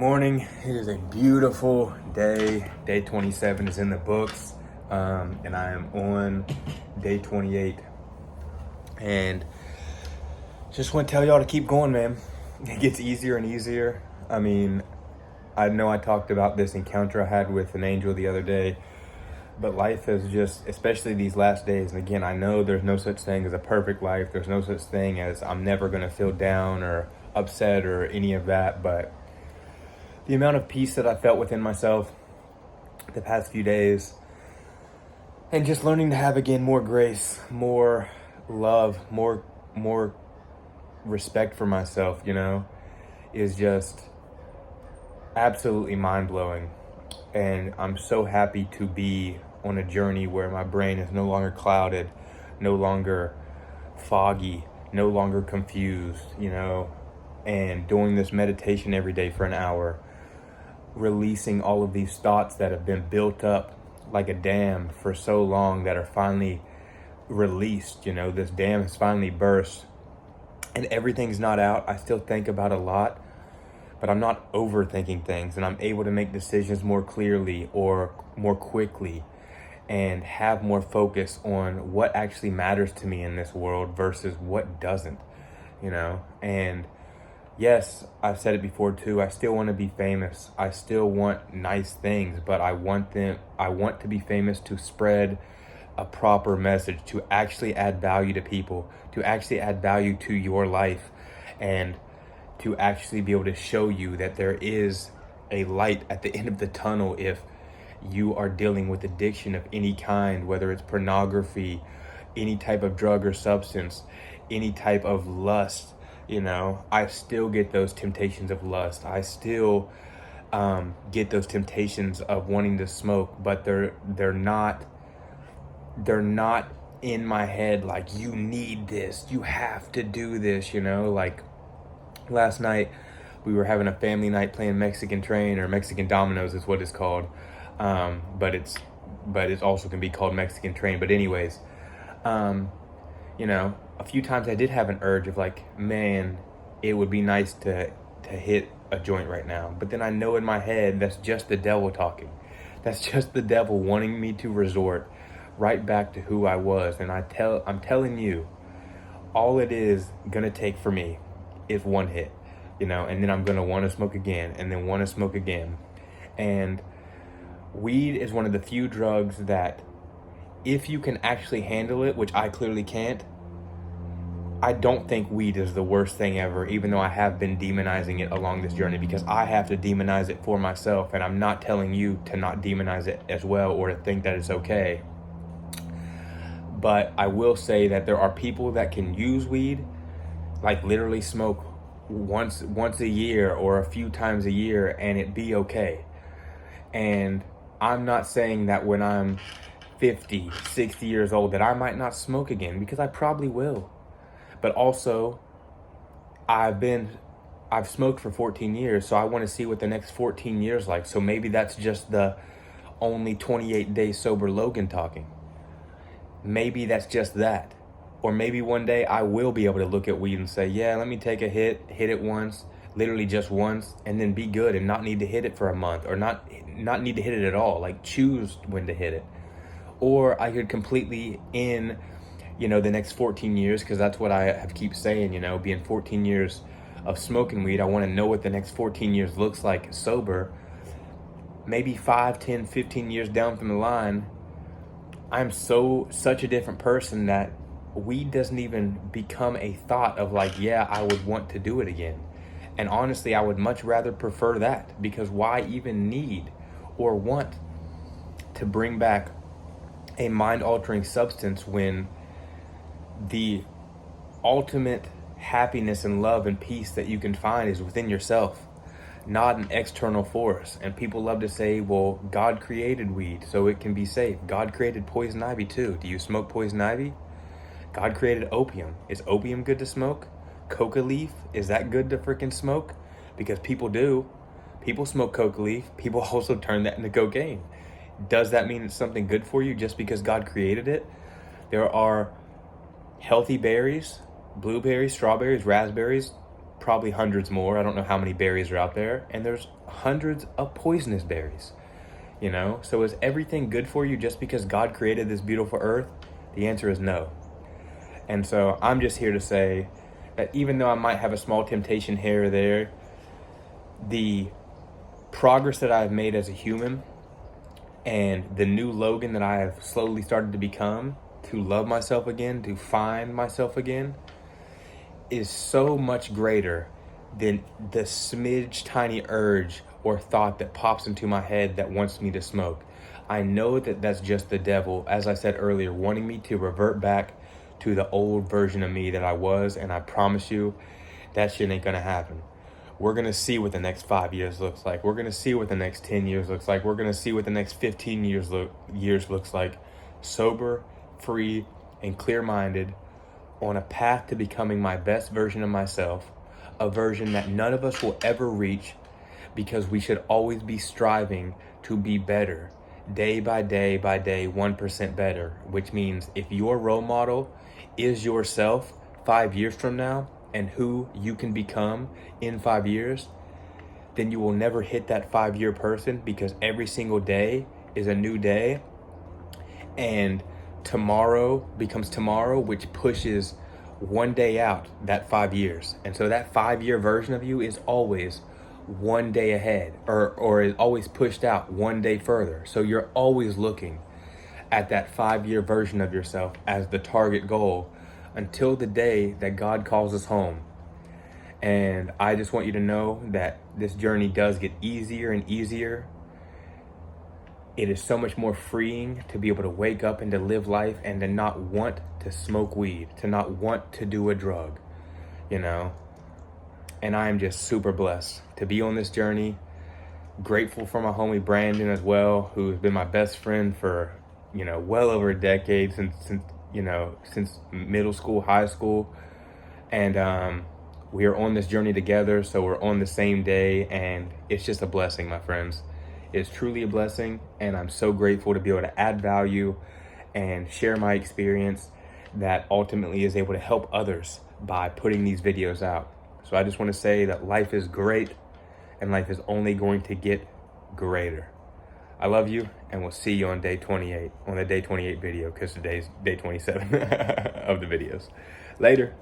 Morning. It is a beautiful day. Day 27 is in the books, and I am on day 28. And just want to tell y'all to keep going, man. It gets easier and easier. I mean, I know I talked about this encounter I had with an angel the other day, but life is just, especially these last days. And again, I know there's no such thing as a perfect life. There's no such thing as I'm never going to feel down or upset or any of that, but the amount of peace that I felt within myself the past few days, and just learning to have again more grace, more love, more respect for myself, is just absolutely mind-blowing. And I'm so happy to be on a journey where my brain is no longer clouded, no longer foggy, no longer confused, and doing this meditation every day for an hour, releasing all of these thoughts that have been built up like a dam for so long that are finally released. This dam has finally burst and everything's not out. I still think about a lot, but I'm not overthinking things, and I'm able to make decisions more clearly or more quickly and have more focus on what actually matters to me in this world versus what doesn't, and yes, I've said it before too. I still want to be famous. I still want nice things, but I want to be famous to spread a proper message, to actually add value to people, to actually add value to your life, and to actually be able to show you that there is a light at the end of the tunnel if you are dealing with addiction of any kind, whether it's pornography, any type of drug or substance, any type of lust. I still get those temptations of lust. I still get those temptations of wanting to smoke, but they're not in my head like, you need this, you have to do this. Like last night we were having a family night playing Mexican Train, or Mexican Dominoes is what it's called, but it's also can be called Mexican Train. But anyways, a few times I did have an urge of like, man, it would be nice to hit a joint right now. But then I know in my head that's just the devil talking. That's just the devil wanting me to resort right back to who I was. And I'm telling you, all it is gonna take for me is one hit, and then I'm gonna want to smoke again, and then want to smoke again. And weed is one of the few drugs that, if you can actually handle it, which I clearly can't, I don't think weed is the worst thing ever, even though I have been demonizing it along this journey, because I have to demonize it for myself. And I'm not telling you to not demonize it as well, or to think that it's okay. But I will say that there are people that can use weed, like literally smoke once a year or a few times a year, and it be okay. And I'm not saying that when I'm 50, 60 years old that I might not smoke again, because I probably will. But also, I've smoked for 14 years, so I want to see what the next 14 years like. So maybe that's just the only 28-day sober Logan talking. Maybe that's just that. Or maybe one day I will be able to look at weed and say, yeah, let me take a hit it once, literally just once, and then be good and not need to hit it for a month, or not need to hit it at all, like choose when to hit it. Or I could completely the next 14 years, because that's what I have keep saying, being 14 years of smoking weed, I want to know what the next 14 years looks like sober. Maybe 5, 10, 15 years down from the line, I'm such a different person that weed doesn't even become a thought of like, yeah, I would want to do it again. And honestly, I would much rather prefer that, because why even need or want to bring back a mind-altering substance when the ultimate happiness and love and peace that you can find is within yourself, not an external force. And people love to say, well, God created weed so it can be safe. God created poison ivy too. Do you smoke poison ivy? God created opium. Is opium good to smoke? Coca leaf, is that good to freaking smoke? Because people do. People smoke coca leaf. People also turn that into cocaine. Does that mean it's something good for you just because God created it? There are healthy berries, blueberries, strawberries, raspberries, probably hundreds more. I don't know how many berries are out there. And there's hundreds of poisonous berries, you know? So is everything good for you just because God created this beautiful earth? The answer is no. And so I'm just here to say that even though I might have a small temptation here or there, the progress that I've made as a human and the new Logan that I have slowly started to become, to love myself again, to find myself again, is so much greater than the smidge tiny urge or thought that pops into my head that wants me to smoke. I know that that's just the devil, as I said earlier, wanting me to revert back to the old version of me that I was, and I promise you that shit ain't gonna happen. We're gonna see what the next 5 years looks like. We're gonna see what the next 10 years looks like. We're gonna see what the next 15 years looks like. Sober, free, and clear-minded, on a path to becoming my best version of myself, a version that none of us will ever reach, because we should always be striving to be better, day by day by day, 1% better, which means if your role model is yourself 5 years from now and who you can become in 5 years, then you will never hit that 5-year person, because every single day is a new day, and tomorrow becomes tomorrow, which pushes one day out that 5 years. And so that 5-year version of you is always one day ahead, or is always pushed out one day further. So you're always looking at that 5-year version of yourself as the target goal until the day that God calls us home. And I just want you to know that this journey does get easier and easier. It is so much more freeing to be able to wake up and to live life and to not want to smoke weed, to not want to do a drug, you know? And I am just super blessed to be on this journey. Grateful for my homie Brandon as well, who's been my best friend for, you know, well over a decade, since middle school, high school. And we are on this journey together, so we're on the same day, and it's just a blessing, my friends. It's truly a blessing, and I'm so grateful to be able to add value and share my experience that ultimately is able to help others by putting these videos out. So I just want to say that life is great, and life is only going to get greater. I love you, and we'll see you on day 28, on the day 28 video, because today's day 27 of the videos. Later.